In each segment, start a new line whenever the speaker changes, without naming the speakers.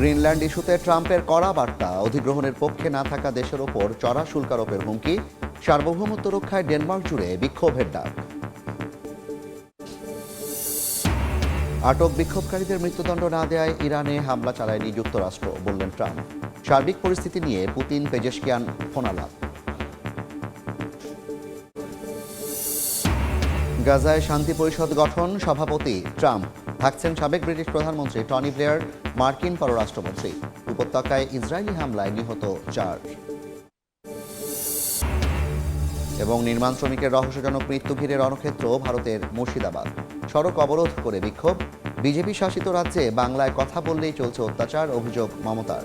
Greenland ইস্যুতে ট্রাম্পের কড়া বার্তা, অধিগ্রহণের পক্ষে না থাকা দেশের ওপর চড়া শুল্ক আরোপের হুমকি, সার্বভৌমত্ব রক্ষায় ডেনমার্ক জুড়ে বিক্ষোভের ডাক। আটক বিক্ষোভকারীদের মৃত্যুদণ্ড না দেয়ায় ইরানে হামলা চালায়নি যুক্তরাষ্ট্র, বললেন ট্রাম্প। সার্বিক পরিস্থিতি নিয়ে পুতিন পেজেশকিয়ান ফোনালাপ। গাজায় শান্তি পরিষদ গঠন, সভাপতি ট্রাম্প। থাকছেন সাবেক ব্রিটিশ প্রধানমন্ত্রী টনি ব্লেয়ার, মার্কিন পররাষ্ট্রমন্ত্রী। উপত্যকায় ইসরায়েলি হামলায় নিহত 4। এবং নির্মাণ শ্রমিকের রহস্যজনক মৃত্যু ঘিরে রণক্ষেত্র ভারতের মুর্শিদাবাদ। সড়ক অবরোধ করে বিক্ষোভ। বিজেপি শাসিত রাজ্যে বাংলায় কথা বললেই চলছে অত্যাচার, অভিযোগ মমতার।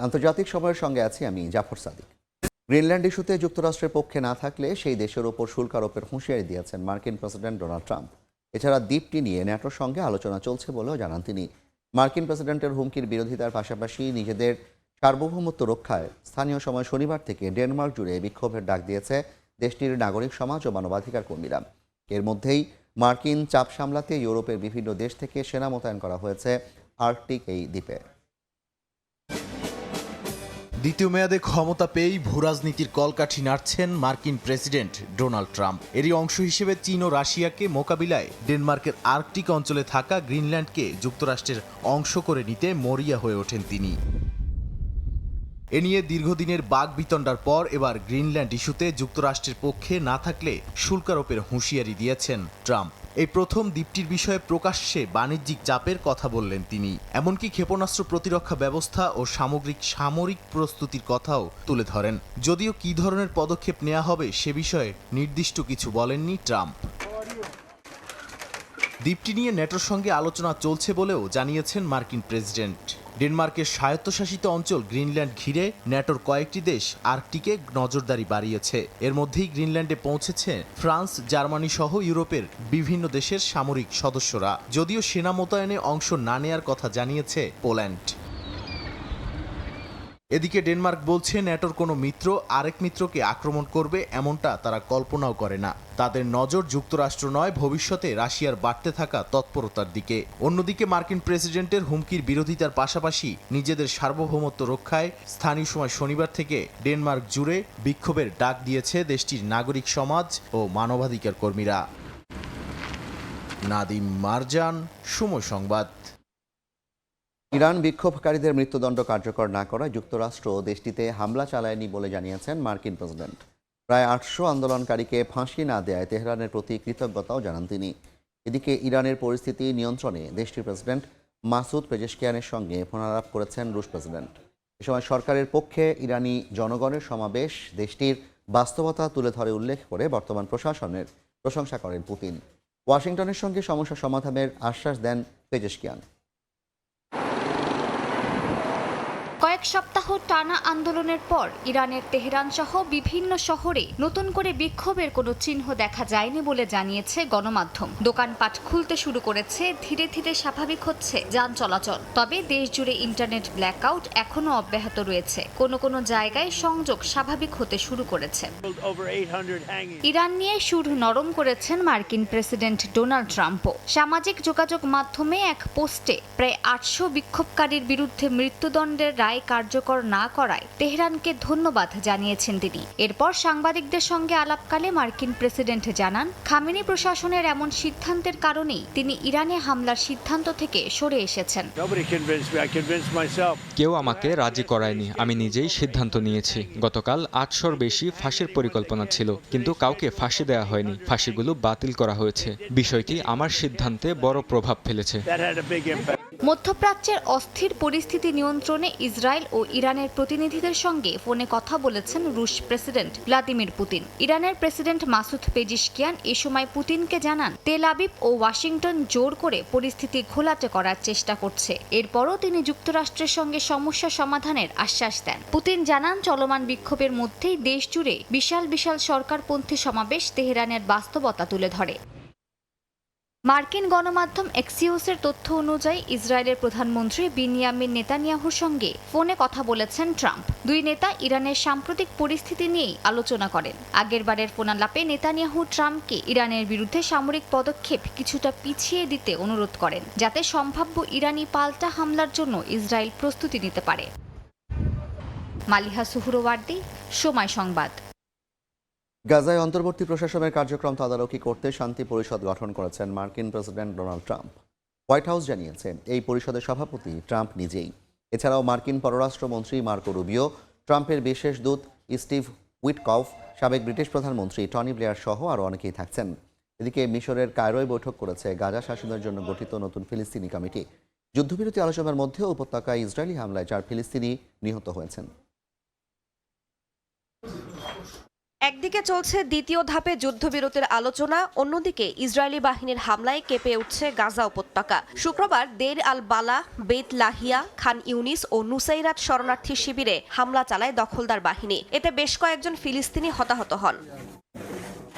আন্তর্জাতিক সময়ের সঙ্গে আছি আমি জাফর সাদিক। গ্রিনল্যান্ড ইস্যুতে যুক্তরাষ্ট্রের পক্ষে না থাকলে সেই দেশের ওপর শুল্ক আরোপের হুঁশিয়ারি দিয়েছেন মার্কিন প্রেসিডেন্ট ডোনাল্ড ট্রাম্প। এছাড়া দ্বীপটি নিয়ে ন্যাটোর সঙ্গে আলোচনা চলছে বলেও জানান তিনি। মার্কিন প্রেসিডেন্টের হুমকির বিরোধিতার পাশাপাশি নিজেদের সার্বভৌমত্ব রক্ষায় স্থানীয় সময় শনিবার থেকে ডেনমার্ক জুড়ে বিক্ষোভের ডাক দিয়েছে দেশটির নাগরিক সমাজ ও মানবাধিকার কর্মীরা। এর মধ্যেই মার্কিন চাপ সামলাতে ইউরোপের বিভিন্ন দেশ থেকে সেনা মোতায়েন করা হয়েছে আর্কটিক এই দ্বীপে।
দ্বিতীয় মেয়াদে ক্ষমতা পেয়েই ভূরাজনীতির কলকাঠি নাড়ছেন মার্কিন প্রেসিডেন্ট ডোনাল্ড ট্রাম্প। এরই অংশ হিসেবে চীন ও রাশিয়াকে মোকাবিলায় ডেনমার্কের আর্কটিক অঞ্চলে থাকা গ্রিনল্যান্ডকে যুক্তরাষ্ট্রের অংশ করে নিতে মরিয়া হয়ে ওঠেন তিনি। এ নিয়ে দীর্ঘদিনের বাকবিতণ্ডার পর এবার গ্রিনল্যান্ড ইস্যুতে যুক্তরাষ্ট্রের পক্ষে না থাকলে শুল্ক আরোপের হুঁশিয়ারি দিয়েছেন ট্রাম্প। এই প্রথম দ্বীপটির বিষয়ে প্রকাশ্যে বাণিজ্যিক চাপের কথা বললেন তিনি। এমনকি ক্ষেপণাস্ত্র প্রতিরক্ষা ব্যবস্থা ও সামরিক প্রস্তুতির কথাও তুলে ধরেন। যদিও কী ধরনের পদক্ষেপ নেওয়া হবে সে বিষয়ে নির্দিষ্ট কিছু বলেননি ট্রাম্প। দ্বীপটি নিয়ে ন্যাটোর সঙ্গে আলোচনা চলছে বলেও জানিয়েছেন মার্কিন প্রেসিডেন্ট। ডেনমার্কের স্বায়ত্তশাসিত অঞ্চল গ্রিনল্যান্ড ঘিরে ন্যাটোর কয়েকটি দেশ আর্কটিকে নজরদারি বাড়িয়েছে। এর মধ্যেই গ্রিনল্যান্ডে পৌঁছেছে ফ্রান্স, জার্মানি সহ ইউরোপের বিভিন্ন দেশের সামরিক সদস্যরা। যদিও সেনা মোতায়েনে অংশ না নেয়ার কথা জানিয়েছে পোল্যান্ড। এদিকে ডেনমার্ক বলছে ন্যাটোর কোনো মিত্র আরেক মিত্রকে আক্রমণ করবে এমনটা তারা কল্পনাও করে না। তাদের নজর যুক্তরাষ্ট্র নয়, ভবিষ্যতে রাশিয়ার বাড়তে থাকা তৎপরতার দিকে। অন্যদিকে মার্কিন প্রেসিডেন্টের হুমকির বিরোধিতার পাশাপাশি নিজেদের সার্বভৌমত্ব রক্ষায় স্থানীয় সময় শনিবার থেকে ডেনমার্ক জুড়ে বিক্ষোভের ডাক দিয়েছে দেশটির নাগরিক সমাজ ও মানবাধিকার কর্মীরা। নাদিম মারজান, সময় সংবাদ।
ইরান বিক্ষোভকারীদের মৃত্যুদণ্ড কার্যকর না করায় যুক্তরাষ্ট্র দেশটিতে হামলা চালায়নি বলে জানিয়েছেন মার্কিন প্রেসিডেন্ট। প্রায় 800 আন্দোলনকারীকে ফাঁসি না দেয়ায় তেহরানের প্রতি কৃতজ্ঞতাও জানান তিনি। এদিকে ইরানের পরিস্থিতি নিয়ন্ত্রণে দেশটির প্রেসিডেন্ট মাসুদ পেজেশকিয়ানের সঙ্গে ফোনালাপ করেছেন রুশ প্রেসিডেন্ট। এ সময় সরকারের পক্ষে ইরানি জনগণের সমাবেশ দেশটির বাস্তবতা তুলে ধরে উল্লেখ করে বর্তমান প্রশাসনের প্রশংসা করেন পুতিন। ওয়াশিংটনের সঙ্গে সমস্যা সমাধানের আশ্বাস দেন পেজেশকিয়ান।
কয়েক সপ্তাহ টানা আন্দোলনের পর ইরানের তেহরান সহ বিভিন্ন শহরে নতুন করে বিক্ষোভের কোনো চিহ্ন দেখা যায়নি বলে জানিয়েছে গণমাধ্যম। দোকানপাট খুলতে শুরু করেছে, ধীরে ধীরে স্বাভাবিক হচ্ছে যান চলাচল। তবে দেশ জুড়ে ইন্টারনেট ব্ল্যাকআউট এখনো অব্যাহত রয়েছে। কোনো কোনো জায়গায় সংযোগ স্বাভাবিক হতে শুরু করেছে। ইরান নিয়ে সুর নরম করেছেন মার্কিন প্রেসিডেন্ট ডোনাল্ড ট্রাম্পও। সামাজিক যোগাযোগ মাধ্যমে এক পোস্টে প্রায় 800 বিক্ষোভকারীর বিরুদ্ধে মৃত্যুদণ্ডের রায় কার্যকর না করায় তেহরানকে ধন্যবাদ জানিয়েছেন তিনি। এরপর সাংবাদিকদের সঙ্গে আলাপকালে মার্কিন প্রেসিডেন্ট জানান, খামেনি প্রশাসনের এমন সিদ্ধান্তের কারণেই তিনি ইরানে হামলার সিদ্ধান্ত থেকে সরে এসেছেন।
কেউ আমাকে রাজি করায়নি, আমি নিজেই সিদ্ধান্ত নিয়েছি। গতকাল 800-র বেশি ফাঁসির পরিকল্পনা ছিল, কিন্তু কাউকে ফাঁসি দেওয়া হয়নি। ফাঁসিগুলো বাতিল করা হয়েছে। বিষয়টি আমার সিদ্ধান্তে বড় প্রভাব ফেলেছে।
মধ্যপ্রাচ্যের অস্থির পরিস্থিতি নিয়ন্ত্রণে ইসরায়েল ও ইরানের প্রতিনিধিদের সঙ্গে ফোনে কথা বলেছেন রুশ প্রেসিডেন্ট ভ্লাদিমির পুতিন। ইরানের প্রেসিডেন্ট মাসুদ পেজিশকিয়ান এ সময় পুতিনকে জানান, তেল আবিব ও ওয়াশিংটন জোর করে পরিস্থিতি ঘোলাটে করার চেষ্টা করছে। এরপরও তিনি যুক্তরাষ্ট্রের সঙ্গে সমস্যা সমাধানের আশ্বাস দেন। পুতিন জানান, চলমান বিক্ষোভের মধ্যেই দেশ জুড়ে বিশাল বিশাল সরকারপন্থী সমাবেশ তেহরানের বাস্তবতা তুলে ধরে। মার্কিন গণমাধ্যম এক্সিওসের তথ্য অনুযায়ী ইসরায়েলের প্রধানমন্ত্রী বিনিয়ামিন নেতানিয়াহুর সঙ্গে ফোনে কথা বলেছেন ট্রাম্প। দুই নেতা ইরানের সাম্প্রতিক পরিস্থিতি নিয়েই আলোচনা করেন। আগেরবারের ফোনালাপে নেতানিয়াহু ট্রাম্পকে ইরানের বিরুদ্ধে সামরিক পদক্ষেপ কিছুটা পিছিয়ে দিতে অনুরোধ করেন, যাতে সম্ভাব্য ইরানি পাল্টা হামলার জন্য ইসরায়েল প্রস্তুতি নিতে পারে। মালিহা সুহরওয়ার্দী, সময় সংবাদ।
গাজায় অন্তর্বর্তী প্রশাসনের কার্যক্রম তদারকি করতে শান্তি পরিষদ গঠন করেছেন মার্কিন president Donald Trump. White house জানিয়েছে এই পরিষদের সভাপতি ট্রাম্প নিজেই। এছাড়াও মার্কিন পররাষ্ট্রমন্ত্রী মার্কো রুবিও, ট্রাম্পের বিশেষ দূত স্টিভ উইটকফ, সাবেক ব্রিটিশ প্রধানমন্ত্রী টনি ব্লেয়ার সহ আরও অনেকেই থাকছেন। এদিকে মিশরের কায়রোয় বৈঠক করেছে গাজা শাসনের জন্য গঠিত নতুন ফিলিস্তিনি কমিটি। যুদ্ধবিরতি আলোচনার মধ্যে উপত্যকায় ইসরায়েলি হামলায় 4 ফিলিস্তিনি নিহত হয়েছেন।
একদিকে চলছে দ্বিতীয় ধাপে যুদ্ধবিরতির আলোচনা, অন্যদিকে ইসরায়েলি বাহিনীর হামলায় কেঁপে উঠছে গাজা উপত্যকা। শুক্রবার দের আল বালা, বেত লাহিয়া, খান ইউনিস ও নুসাইরাত শরণার্থী শিবিরে হামলা চালায় দখলদার বাহিনী। এতে বেশ কয়েকজন ফিলিস্তিনি হতাহত হন।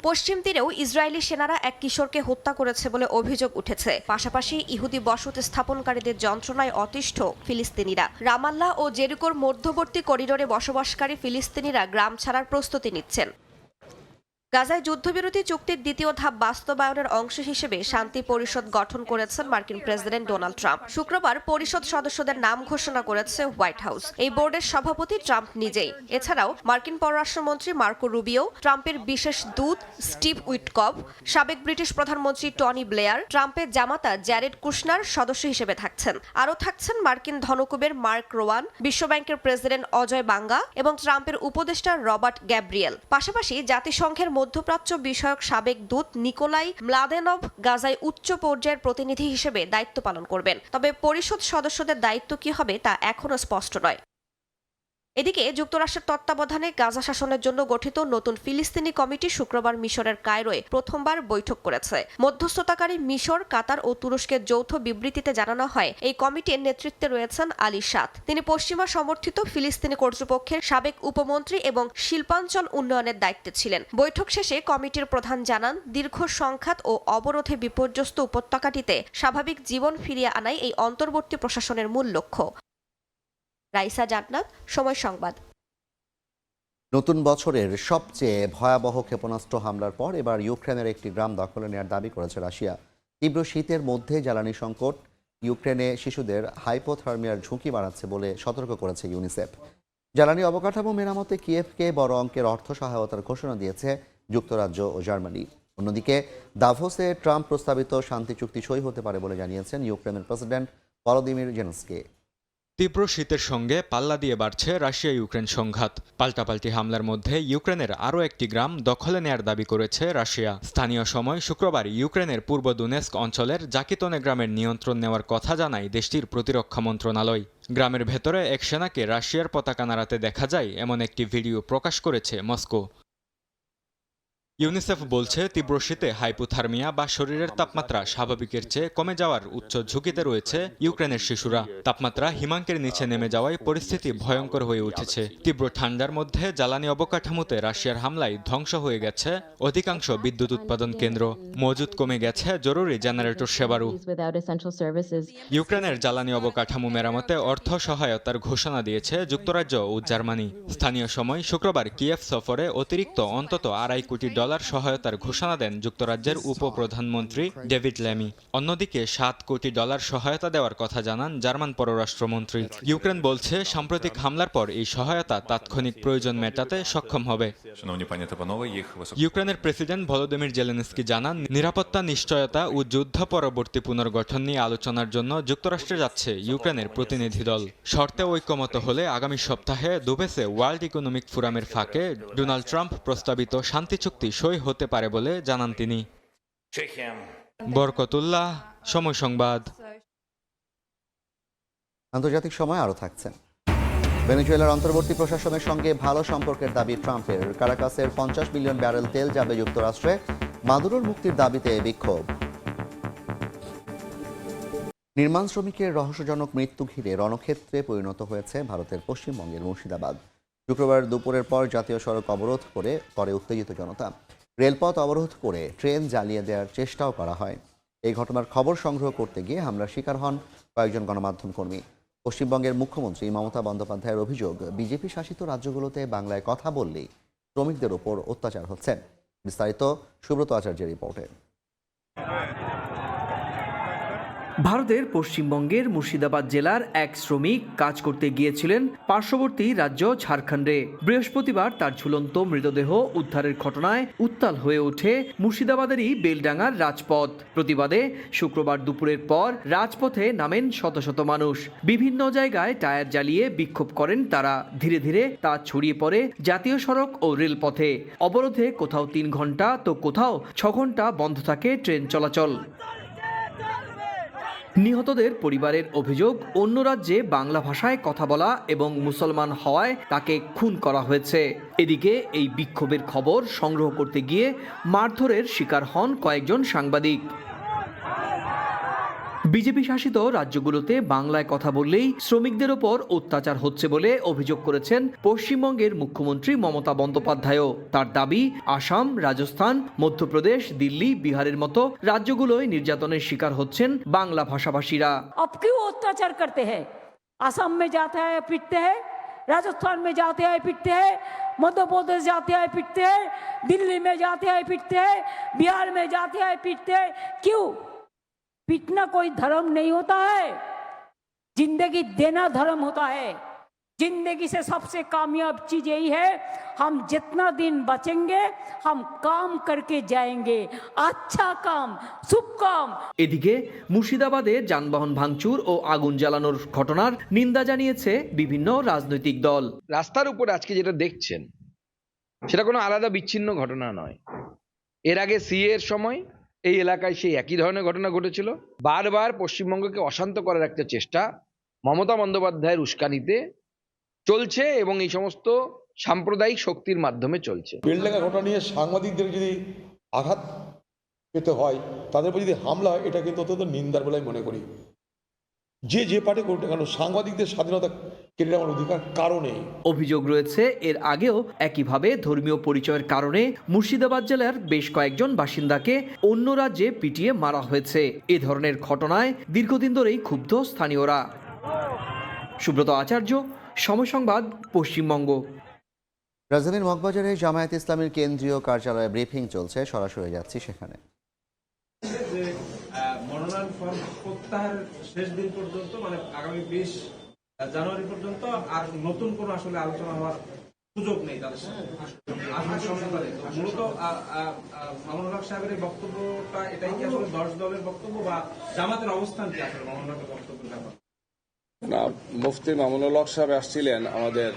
পশ্চিম তীরেও ইসরায়েলি সেনারা এক কিশোরকে হত্যা করেছে বলে অভিযোগ উঠেছে। পাশাপাশি ইহুদি বসতি স্থাপনকারীদের যন্ত্রণায় অতিষ্ঠ ফিলিস্তিনিরা। রামাল্লাহ ও জেরিকোর মধ্যবর্তী করিডোরে বসবাসকারী ফিলিস্তিনিরা গ্রাম ছাড়ার প্রস্তুতি নিচ্ছেন। গাজায় যুদ্ধবিরতি চুক্তির দ্বিতীয় ধাপ বাস্তবায়নের অংশ হিসেবে শান্তি পরিষদ গঠন করেছেন মার্কিন প্রেসিডেন্ট ডোনাল্ড ট্রাম্প। শুক্রবার পরিষদ সদস্যদের নাম ঘোষণা করেছে হোয়াইট হাউস। এই বোর্ডের সভাপতি ট্রাম্প নিজেই। এছাড়াও মার্কিন পররাষ্ট্রমন্ত্রী মার্কো রুবিও, ট্রাম্পের বিশেষ দূত স্টিভ উইটকফ, সাবেক ব্রিটিশ প্রধানমন্ত্রী টনি ব্লেয়ার, ট্রাম্পের জামাতা জ্যারেড কুশনার সদস্য হিসেবে থাকছেন। আরও থাকছেন মার্কিন ধনকুবের মার্ক রোয়ান, বিশ্বব্যাংকের প্রেসিডেন্ট অজয় বাঙ্গা এবং ট্রাম্পের উপদেষ্টা রবার্ট গ্যাব্রিয়েল। পাশাপাশি জাতিসংঘের মধ্যপ্রাচ্য বিষয়ক সাবেক দূত নিকোলাই ম্লাদেনভ গাজায় উচ্চ পর্যায়ের প্রতিনিধি হিসেবে দায়িত্ব পালন করবেন। তবে পরিষদ সদস্যদের দায়িত্ব কি হবে তা এখনও স্পষ্ট নয়। এদিকে যুক্তরাষ্ট্রের তত্ত্বাবধানে গাজা শাসনের জন্য গঠিত নতুন ফিলিস্তিনি কমিটি শুক্রবার মিশরের কায়রোয় প্রথমবার বৈঠক করেছে। মধ্যস্থতাকারী মিশর, কাতার ও তুরস্কের যৌথ বিবৃতিতে জানানো হয় এই কমিটির নেতৃত্বে রয়েছেন আলী সাদ। তিনি পশ্চিমা সমর্থিত ফিলিস্তিনি কর্তৃপক্ষের সাবেক উপমন্ত্রী এবং শিল্পাঞ্চল উন্নয়নের দায়িত্বে ছিলেন। বৈঠক শেষে কমিটির প্রধান জানান, দীর্ঘ সংঘাত ও অবরোধে বিপর্যস্ত উপত্যকাটিতে স্বাভাবিক জীবন ফিরিয়ে আনাই এই অন্তর্বর্তী প্রশাসনের মূল লক্ষ্য। রাইসা জান্নাত, সময় সংবাদ।
নতুন বছরের সবচেয়ে ভয়াবহ ক্ষেপণাস্ত্র হামলার পর এবার ইউক্রেনের একটি গ্রাম দখলে নেওয়ার দাবি করেছে রাশিয়া। তীব্র শীতের মধ্যে জ্বালানি সংকট ইউক্রেনে শিশুদের হাইপোথার্মিয়ার ঝুঁকি বাড়াচ্ছে বলে সতর্ক করেছে ইউনিসেফ। জ্বালানি অবকাঠামো মেরামতে কিয়েভকে বড় অঙ্কের অর্থ সহায়তার ঘোষণা দিয়েছে যুক্তরাজ্য ও জার্মানি। অন্যদিকে দাভোসে ট্রাম্প প্রস্তাবিত শান্তি চুক্তি সই হতে পারে বলে জানিয়েছেন ইউক্রেনের প্রেসিডেন্ট ভলোদিমির জেলেনস্কি।
তীব্র শীতের সঙ্গে পাল্লা দিয়ে বাড়ছে রাশিয়া ইউক্রেন সংঘাত। পাল্টাপাল্টি হামলার মধ্যে ইউক্রেনের আরও একটি গ্রাম দখলে নেয়ার দাবি করেছে রাশিয়া। স্থানীয় সময় শুক্রবার ইউক্রেনের পূর্ব দুনেস্ক অঞ্চলের জাকিতনে গ্রামের নিয়ন্ত্রণ নেওয়ার কথা জানায় দেশটির প্রতিরক্ষা মন্ত্রণালয়। গ্রামের ভেতরে এক সেনাকে রাশিয়ার পতাকা নাড়াতে দেখা যায় এমন একটি ভিডিও প্রকাশ করেছে মস্কো। ইউনিসেফ বলছে, তীব্র শীতে হাইপোথার্মিয়া বা শরীরের তাপমাত্রা স্বাভাবিকের চেয়ে কমে যাওয়ার উচ্চ ঝুঁকিতে রয়েছে ইউক্রেনের শিশুরা। তাপমাত্রা হিমাঙ্কের নিচে নেমে যাওয়ায় পরিস্থিতি ভয়ঙ্কর হয়ে উঠেছে। তীব্র ঠান্ডার মধ্যে জ্বালানি অবকাঠামোতে রাশিয়ার হামলায় ধ্বংস হয়ে গেছে অধিকাংশ বিদ্যুৎ উৎপাদন কেন্দ্র। মজুদ কমে গেছে জরুরি জেনারেটর সেবারও। ইউক্রেনের জ্বালানি অবকাঠামো মেরামতে অর্থ সহায়তার ঘোষণা দিয়েছে যুক্তরাজ্য ও জার্মানি। স্থানীয় সময় শুক্রবার কিয়েভ সফরে অতিরিক্ত অন্তত $2.5 কোটি সহায়তার ঘোষণা দেন যুক্তরাজ্যের উপপ্রধানমন্ত্রী ডেভিড ল্যামি। অন্যদিকে $7 কোটি সহায়তা দেওয়ার কথা জানান জার্মান পররাষ্ট্রমন্ত্রী। ইউক্রেন বলছে, সাম্প্রতিক হামলার পর এই সহায়তা তাৎক্ষণিক প্রয়োজন মেটাতে সক্ষম হবে। ইউক্রেনের প্রেসিডেন্ট ভলোদিমির জেলেনস্কি জানান, নিরাপত্তা নিশ্চয়তা ও যুদ্ধ পরবর্তী পুনর্গঠন নিয়ে আলোচনার জন্য যুক্তরাষ্ট্রে যাচ্ছে ইউক্রেনের প্রতিনিধি দল। শর্তে ঐকমত্য হলে আগামী সপ্তাহে দুবেসে ওয়ার্ল্ড ইকোনমিক ফোরামের ফাঁকে ডোনাল্ড ট্রাম্প প্রস্তাবিত শান্তি চুক্তি সই হতে পারে বলে জানান তিনি। বরকতুল্লাহ, সময় সংবাদ।
আন্তর্জাতিক সময় আরও থাকছে। ভেনেজুয়েলার অন্তর্বর্তী প্রশাসনের সঙ্গে ভালো সম্পর্কের দাবি ট্রাম্পের। কারাকাসের 50 মিলিয়ন ব্যারেল তেল যাবে যুক্তরাষ্ট্রে। মাদুরোর মুক্তির দাবিতে বিক্ষোভ। নির্মাণ শ্রমিকের রহস্যজনক মৃত্যু ঘিরে রণক্ষেত্রে পরিণত হয়েছে ভারতের পশ্চিমবঙ্গের মুর্শিদাবাদ। শুক্রবার দুপুরের পর জাতীয় সড়ক অবরোধ করে উত্তেজিত জনতা। রেলপথ অবরোধ করে ট্রেন জ্বালিয়ে দেওয়ার চেষ্টাও করা হয়। এই ঘটনার খবর সংগ্রহ করতে গিয়ে হামলার শিকার হন কয়েকজন গণমাধ্যম কর্মী। পশ্চিমবঙ্গের মুখ্যমন্ত্রী মমতা বন্দ্যোপাধ্যায়ের অভিযোগ, বিজেপি শাসিত রাজ্যগুলোতে বাংলায় কথা বললেই শ্রমিকদের ওপর অত্যাচার হচ্ছে। বিস্তারিত সুব্রত আচার্যের রিপোর্টে।
ভারতের পশ্চিমবঙ্গের মুর্শিদাবাদ জেলার এক শ্রমিক কাজ করতে গিয়েছিলেন পার্শ্ববর্তী রাজ্য ঝাড়খণ্ডে। বৃহস্পতিবার তার ঝুলন্ত মৃতদেহ উদ্ধারের ঘটনায় উত্তাল হয়ে ওঠে মুর্শিদাবাদেরই বেলডাঙ্গার রাজপথ। প্রতিবাদে শুক্রবার দুপুরের পর রাজপথে নামেন শত শত মানুষ। বিভিন্ন জায়গায় টায়ার জ্বালিয়ে বিক্ষোভ করেন তারা। ধীরে ধীরে তা ছড়িয়ে পড়ে জাতীয় সড়ক ও রেলপথে। অবরোধে কোথাও 3 ঘন্টা তো কোথাও 6 ঘন্টা বন্ধ থাকে ট্রেন চলাচল। নিহতদের পরিবারের অভিযোগ, অন্য রাজ্যে বাংলা ভাষায় কথা বলা এবং মুসলমান হওয়ায় তাকে খুন করা হয়েছে। এদিকে এই বিক্ষোভের খবর সংগ্রহ করতে গিয়ে মারধরের শিকার হন কয়েকজন সাংবাদিক। বিজেপি শাসিত রাজ্যগুলোতে বাংলায় কথা বললেই শ্রমিকদের ওপর অত্যাচার হচ্ছে বলে অভিযোগ করেছেন পশ্চিমবঙ্গের মুখ্যমন্ত্রী মমতা বন্দ্যোপাধ্যায়ও। তার দাবি, আসাম, রাজস্থান, মধ্যপ্রদেশ, দিল্লি, বিহারের মতো রাজ্যগুলোয় নির্যাতনের শিকার হচ্ছেন বাংলা ভাষাভাষীরা।
अब क्यों अत्याचार करते हैं? असम में जाते हैं पिटते हैं, राजस्थान में जाते हैं पिटते हैं, मध्य प्रदेश जाते हैं पिटते हैं, दिल्ली में जाते हैं पिटते हैं, बिहार में जाते हैं पिटते हैं। क्यों? पीटना कोई धर्म नहीं होता है, जिंदगी देना धर्म होता है। जिंदगी से सबसे कामयाब चीज यही है, हम जितना दिन बचेंगे हम काम करके जाएंगे, अच्छा काम, शुभ काम।
এদিকে মুর্শিদাবাদে যানবাহন ভাঙচুর ও আগুন জ্বালানোর ঘটনার নিন্দা জানিয়েছে বিভিন্ন রাজনৈতিক দল।
রাস্তার উপর আজকে যেটা দেখছেন সেটা কোনো আলাদা বিচ্ছিন্ন ঘটনা নয়। এর আগে সিএ এর সময় এই এলাকায় সেই একই ধরনের ঘটনা ঘটেছিল। বারবার পশ্চিমবঙ্গকে অশান্ত করার একটা চেষ্টা মমতা বন্দ্যোপাধ্যায়ের উস্কানিতে চলছে এবং এই সমস্ত সাম্প্রদায়িক শক্তির মাধ্যমে চলছে।
বেলডাঙ্গা ঘটনা নিয়ে সাংবাদিকদের যদি আঘাত পেতে হয়, তাদের উপর যদি হামলা হয়, এটা কিন্তু অত্যন্ত নিন্দার বলে আমি মনে করি। যে পার্টি করতে কেন সাংবাদিকদের স্বাধীনতা কেড়ে নেওয়ার অধিকার কারো নেই।
অভিযোগ রয়েছে এর আগেও একইভাবে ধর্মীয় পরিচয়ের কারণে মুর্শিদাবাদ জেলার বেশ কয়েকজন বাসিন্দাকে অন্য রাজ্যে পিটিয়ে মারা হয়েছে। এ ধরনের ঘটনায় দীর্ঘদিন ধরেই ক্ষুব্ধ স্থানীয়রা। সুব্রত আচার্য, সময় সংবাদ, পশ্চিমবঙ্গ।
রাজধানীর মগবাজারে জামায়াত ইসলামীর কেন্দ্রীয় কার্যালয়ে ব্রিফিং চলছে, সরাসরি যাচ্ছি সেখানে।
মনোনয়ন ফর্ম প্রত্যাহার শেষ দিন পর্যন্ত, মানে আগামী 20 জানুয়ারি পর্যন্ত আর নতুন কোনো আসলে আলোচনা হওয়ার সুযোগ নেই তাদের সাথে। মূলত মামুনুল হক সাহেবের এই বক্তব্যটা, এটাই কি আসলে 10 দলের বক্তব্য বা জামাতের অবস্থান কি আসলে মামুনুল হকের বক্তব্যের ব্যাপারে?
না, মুফতি মামুনুল হক সাহেব আসছিলেন আমাদের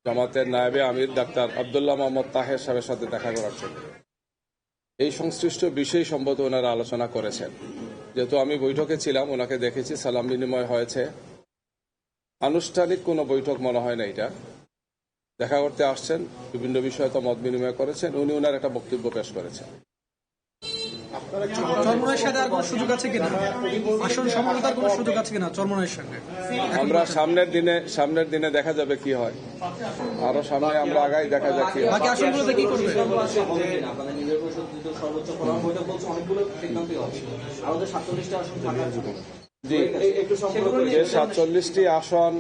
জামাতের নায়েবে আমির ডাক্তার আব্দুল্লাহ মোহাম্মদ তাহের সাহেবের সাথে দেখা করার জন্য। এই সংশ্লিষ্ট বিষয় সম্বন্ধে ওনারা আলোচনা করেছেন। যেহেতু আমি বৈঠকে ছিলাম, ওনাকে দেখেছি, সালাম বিনিময় হয়েছে। আনুষ্ঠানিক কোনো বৈঠক মনে হয় না এটা। দেখা করতে আসছেন, বিভিন্ন বিষয়ে তো মত বিনিময় করেছেন, উনি ওনার একটা বক্তব্য পেশ করেছেন।
চরমনাইয়ের সাথে আর কোনো সুযোগ আছে কিনা, আসন সমঝোতার কোনো সুযোগ আছে কিনা চরমনাইয়ের সঙ্গে?
আমরা সামনের দিনে দেখা যাবে কি হয়, আরো সামনে আমরা আগাই দেখা যাক কি হয়।
বাকি আসনগুলোতে কি করবে?
জি, যে 47টি আসন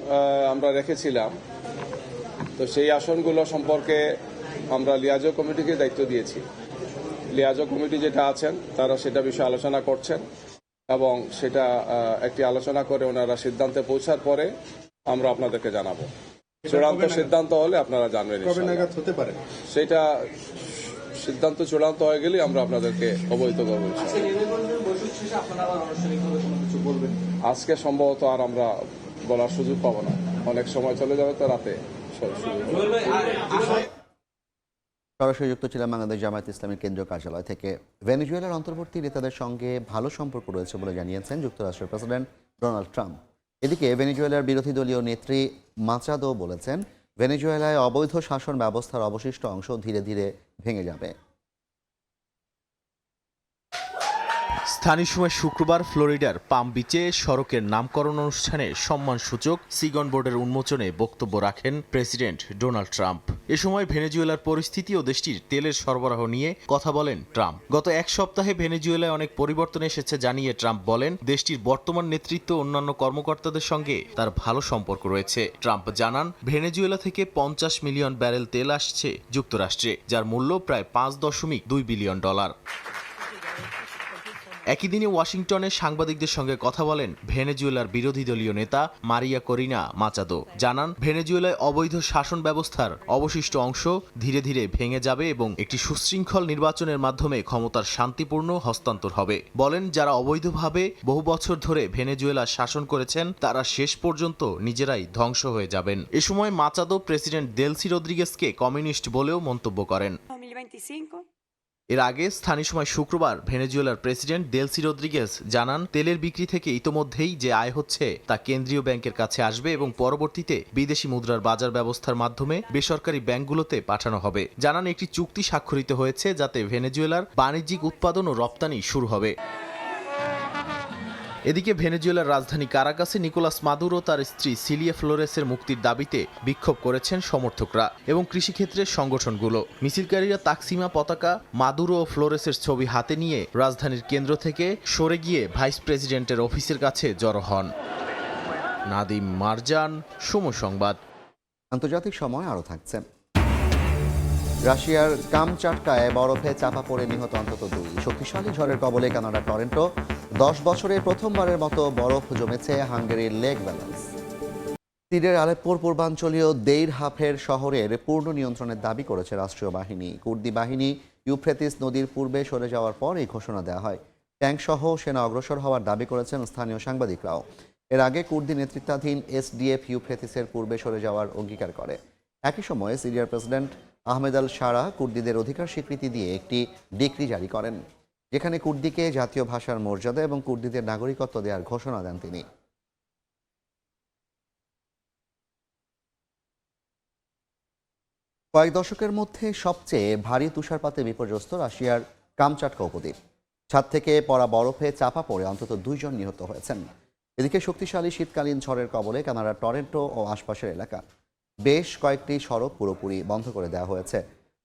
আমরা রেখেছিলাম, তো সেই আসনগুলো সম্পর্কে আমরা লিয়াজো কমিটিকে দায়িত্ব দিয়েছি। লিয়াজো কমিটি যেটা আছেন তারা সেটা বিষয়ে আলোচনা করছেন এবং সেটা একটি আলোচনা করে ওনারা সিদ্ধান্তে পৌঁছার পরে আমরা আপনাদেরকে জানাবো। চূড়ান্ত সিদ্ধান্ত হলে আপনারা জানবেন।
হতে পারে
সেটা সিদ্ধান্ত চূড়ান্ত হয়ে গেলে আমরা আপনাদেরকে অবহিত করব। আজকে সম্ভবত আর আমরা বলার সুযোগ পাবো না, অনেক সময় চলে যাবে তো রাতে।
সরাসরি যুক্ত ছিলাম বাংলাদেশ জামায়াত ইসলামীর কেন্দ্রীয় কার্যালয় থেকে। ভেনেজুয়েলার অন্তর্বর্তী নেতাদের সঙ্গে ভালো সম্পর্ক রয়েছে বলে জানিয়েছেন যুক্তরাষ্ট্রের প্রেসিডেন্ট ডোনাল্ড ট্রাম্প। এদিকে ভেনেজুয়েলার বিরোধী দলীয় নেত্রী মাচাদো বলেছেন, ভেনেজুয়েলায় অবৈধ শাসন ব্যবস্থার অবশিষ্ট অংশ ধীরে ধীরে ভেঙে যাবে।
স্থানীয় সময় শুক্রবার ফ্লোরিডার পাম বিচে সড়কের নামকরণ অনুষ্ঠানে সম্মানসূচক সিগন বোর্ডের উন্মোচনে বক্তব্য রাখেন প্রেসিডেন্ট ডোনাল্ড ট্রাম্প। এ সময় ভেনেজুয়েলার পরিস্থিতি ও দেশটির তেলের সরবরাহ নিয়ে কথা বলেন ট্রাম্প। গত এক সপ্তাহে ভেনেজুয়েলায় অনেক পরিবর্তন এসেছে জানিয়ে ট্রাম্প বলেন, দেশটির বর্তমান নেতৃত্ব অন্যান্য কর্মকর্তাদের সঙ্গে তার ভালো সম্পর্ক রয়েছে। ট্রাম্প জানান, ভেনেজুয়েলা থেকে 50 মিলিয়ন ব্যারেল তেল আসছে যুক্তরাষ্ট্রে, যার মূল্য প্রায় $5.2 বিলিয়ন। একই দিনে ওয়াশিংটনে সাংবাদিকদের সঙ্গে কথা বলেন ভেনেজুয়েলার বিরোধী দলীয় নেতা মারিয়া করিনা মাচাদো। জানান, ভেনেজুয়েলায় অবৈধ শাসন ব্যবস্থার অবশিষ্ট অংশ ধীরে ধীরে ভেঙে যাবে এবং একটি সুশৃঙ্খল নির্বাচনের মাধ্যমে ক্ষমতার শান্তিপূর্ণ হস্তান্তর হবে। বলেন, যারা অবৈধভাবে বহু বছর ধরে ভেনেজুয়েলা শাসন করেছেন তারা শেষ পর্যন্ত নিজেরাই ধ্বংস হয়ে যাবেন। এ সময় মাচাদো প্রেসিডেন্ট দেলসি রদ্রিগেজকে কমিউনিস্ট বলেও মন্তব্য করেন। এর আগে স্থানীয় সময় শুক্রবার ভেনেজুয়েলার প্রেসিডেন্ট দেলসি রদ্রিগেজ জানান, তেলের বিক্রি থেকে ইতোমধ্যেই যে আয় হচ্ছে তা কেন্দ্রীয় ব্যাংকের কাছে আসবে এবং পরবর্তীতে বিদেশি মুদ্রার বাজার ব্যবস্থার মাধ্যমে বেসরকারি ব্যাংকগুলোতে পাঠানো হবে। জানান, একটি চুক্তি স্বাক্ষরিত হয়েছে যাতে ভেনেজুয়েলার বাণিজ্যিক উৎপাদন ও রপ্তানি শুরু হবে। এদিকে ভেনেজুয়েলার রাজধানী কারাকাসে নিকোলাস মাদুরো তার স্ত্রী সিলিয়া ফ্লোরেসের মুক্তির দাবিতে বিক্ষোভ করেছেন সমর্থকরা এবং কৃষিক্ষেত্রের সংগঠনগুলো। মিছিলকারীরা তাকসিমা পতাকা, মাদুরো ও ফ্লোরেসের ছবি হাতে নিয়ে রাজধানীর কেন্দ্র থেকে সরে গিয়ে ভাইস প্রেসিডেন্টের অফিসের কাছে জড়ো হন। নাদিম মারজান, সময় সংবাদ।
আন্তর্জাতিক সময় আরও থাকছে। রাশিয়ার কামচাটকায় বরফে চাপা পড়ে নিহত অন্তত 2। শক্তিশালী ঝড়ের কবলে কানাডার টরেন্টো। 10 বছরে প্রথমবারের মতো বরফ জমেছে হাঙ্গেরির লেক ভ্যালেন্স। সিরিয়ার আলেপ্পোর পূর্বাঞ্চলীয় দেইর হাফের শহরের পূর্ণ নিয়ন্ত্রণের দাবি করেছে রাষ্ট্রীয় বাহিনী। কুর্দি বাহিনী ইউফ্রেটিস নদীর পূর্বে সরে যাওয়ার পর এই ঘোষণা দেওয়া হয়। ট্যাঙ্কসহ সেনা অগ্রসর হওয়ার দাবি করেছেন স্থানীয় সাংবাদিকরাও। এর আগে কুর্দি নেতৃত্বাধীন এসডিএফ ইউফ্রেটিসের পূর্বে সরে যাওয়ার অঙ্গীকার করে। একই সময়ে সিরিয়ার প্রেসিডেন্ট আহমেদ আল শারা কুর্দিদের অধিকার স্বীকৃতি দিয়ে একটি ডিক্রি জারি করেন, যেখানে কুর্দিকে জাতীয় ভাষার মর্যাদা এবং কুর্দিদের নাগরিকত্ব দেওয়ার ঘোষণা দেন তিনি। কয়েক দশকের মধ্যে সবচেয়ে ভারী তুষারপাতে বিপর্যস্ত রাশিয়ার কামচাটকা উপদ্বীপ। ছাদ থেকে পড়া বরফে চাপা পড়ে অন্তত 2 জন নিহত হয়েছেন। এদিকে শক্তিশালী শীতকালীন ঝড়ের কবলে কানাডার টরেন্টো ও আশপাশের এলাকা। বেশ কয়েকটি সড়ক পুরোপুরি বন্ধ করে দেওয়া হয়েছে।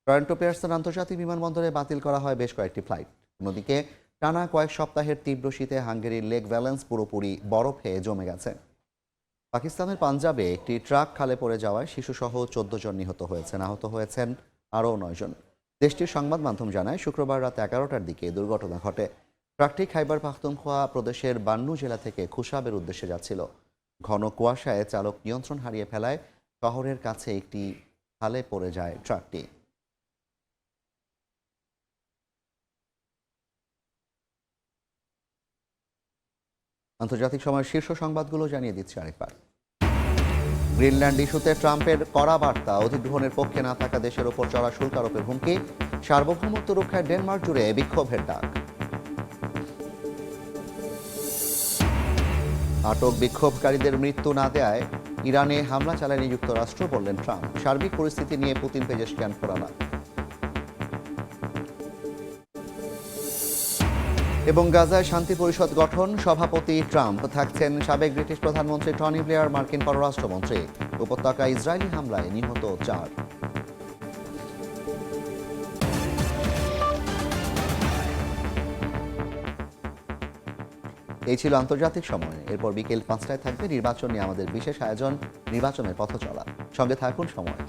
টরেন্টো পেয়ারসন আন্তর্জাতিক বিমানবন্দরে বাতিল করা হয় বেশ কয়েকটি ফ্লাইট। অন্যদিকে টানা কয়েক সপ্তাহের তীব্র শীতে হাঙ্গেরির লেক ভ্যালেন্স পুরোপুরি বরফে জমে গেছে। পাকিস্তানের পাঞ্জাবে একটি ট্রাক খালে পড়ে যাওয়ায় শিশুসহ 14 জন নিহত হয়েছেন। আহত হয়েছেন আরও 9 জন। দেশটির সংবাদ মাধ্যম জানায়, শুক্রবার রাত 11টার দিকে দুর্ঘটনা ঘটে। ট্রাকটি খাইবার পাখতুনখোয়া প্রদেশের বান্নু জেলা থেকে খুশাবের উদ্দেশ্যে যাচ্ছিল। ঘন কুয়াশায় চালক নিয়ন্ত্রণ হারিয়ে ফেলায় শহরের কাছে একটি খালে পড়ে যায় ট্রাকটি। আন্তর্জাতিক সময়ের শীর্ষ সংবাদগুলো জানিয়ে দিচ্ছি আরেকবার। গ্রিনল্যান্ড ইস্যুতে ট্রাম্পের কড়া বার্তা। অধিগ্রহণের পক্ষে না থাকা দেশের ওপর চড়া শুল্ক আরোপের হুমকি। সার্বভৌমত্ব রক্ষায় ডেনমার্ক জুড়ে বিক্ষোভের ডাক। আটক বিক্ষোভকারীদের মৃত্যু না দেয়ায় ইরানে হামলা চালায়নি যুক্তরাষ্ট্র, বললেন ট্রাম্প। সার্বিক পরিস্থিতি নিয়ে পুতিন পেজেশকিয়ান ফোরানা। এবং গাজায় শান্তি পরিষদ গঠন, সভাপতি ট্রাম্প থাকছেন সাবেক ব্রিটিশ প্রধানমন্ত্রী টনি ব্লেয়ার, মার্কিন পররাষ্ট্রমন্ত্রী। উপত্যকায় ইসরায়েলি হামলায় নিহত 4। এই ছিল আন্তর্জাতিক সময়। এরপর বিকেল 5টায় থাকবে নির্বাচন নিয়ে আমাদের বিশেষ আয়োজন, নির্বাচনের পথ চলা। সঙ্গে থাকুন সময়।